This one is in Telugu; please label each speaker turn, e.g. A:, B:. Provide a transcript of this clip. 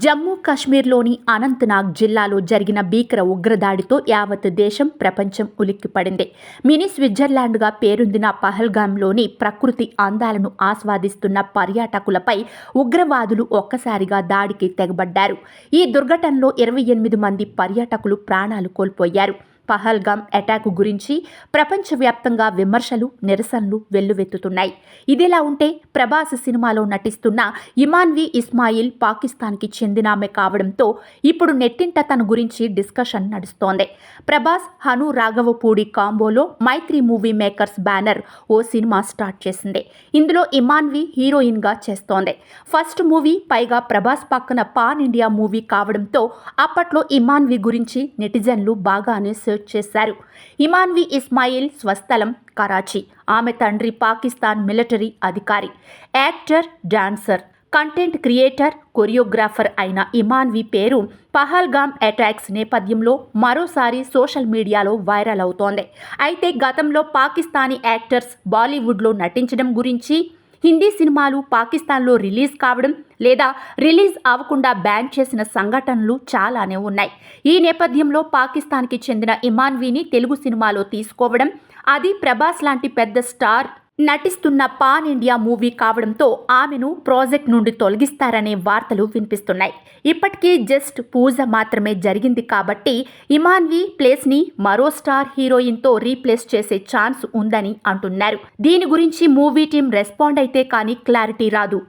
A: జమ్మూ కాశ్మీర్లోని అనంతనాగ్ జిల్లాలో జరిగిన భీకర ఉగ్రదాడితో యావత్ దేశం ప్రపంచం ఉలిక్కిపడింది. మినీ స్విట్జర్లాండ్గా పేరొందిన పహల్గామ్లోని ప్రకృతి అందాలను ఆస్వాదిస్తున్న పర్యాటకులపై ఉగ్రవాదులు ఒక్కసారిగా దాడికి తెగబడ్డారు. ఈ దుర్ఘటనలో 28 మంది పర్యాటకులు ప్రాణాలు కోల్పోయారు. పహల్గామ్ అటాక్ గురించి ప్రపంచవ్యాప్తంగా విమర్శలు, నిరసనలు వెల్లువెత్తుతున్నాయి. ఇదిలా ఉంటే ప్రభాస్ సినిమాలో నటిస్తున్న ఇమాన్వి ఇస్మాయిల్ పాకిస్తాన్కి చెందిన ఆమె కావడంతో ఇప్పుడు నెట్టింట తన గురించి డిస్కషన్ నడుస్తోంది. ప్రభాస్, హను రాఘవపూడి కాంబోలో మైత్రి మూవీ మేకర్స్ బ్యానర్ ఓ సినిమా స్టార్ట్ చేసింది. ఇందులో ఇమాన్వి హీరోయిన్గా చేస్తోంది. ఫస్ట్ మూవీ, పైగా ప్రభాస్ పక్కన పాన్ ఇండియా మూవీ కావడంతో అప్పట్లో ఇమాన్వి గురించి నెటిజన్లు బాగానే చేశారు. ఇమాన్వి ఇస్మాయిల్ స్వస్థలం కరాచీ. ఆమె తండ్రి పాకిస్తాన్ మిలిటరీ అధికారి, actor, dancer, content creator, choreographer అయిన ఇమాన్వి పేరు పహల్గామ్ అటాక్స్ నేపథ్యంలో మరోసారి సోషల్ మీడియాలో వైరల్ అవుతోంది. అయితే గతంలో పాకిస్తానీ యాక్టర్స్ బాలీవుడ్లో నటించడం గురించి, హిందీ సినిమాలు పాకిస్తాన్లో రిలీజ్ కావడం లేదా రిలీజ్ అవ్వకుండా బ్యాన్ చేసిన సంఘటనలు చాలానే ఉన్నాయి. ఈ నేపథ్యంలో పాకిస్తాన్కి చెందిన ఇమాన్విని తెలుగు సినిమాలో తీసుకోవడం, అది ప్రభాస్ లాంటి పెద్ద స్టార్ నటిస్తున్న పాన్ ఇండియా మూవీ కావడంతో ఆమెను ప్రాజెక్ట్ నుండి తొలగిస్తారనే వార్తలు వినిపిస్తున్నాయి. ఇప్పటికీ జస్ట్ పూజ మాత్రమే జరిగింది కాబట్టి ఇమాన్వి ప్లేస్ని మరో స్టార్ హీరోయిన్తో రీప్లేస్ చేసే ఛాన్స్ ఉందని అంటున్నారు. దీని గురించి మూవీ టీం రెస్పాండ్ అయితే కానీ క్లారిటీ రాదు.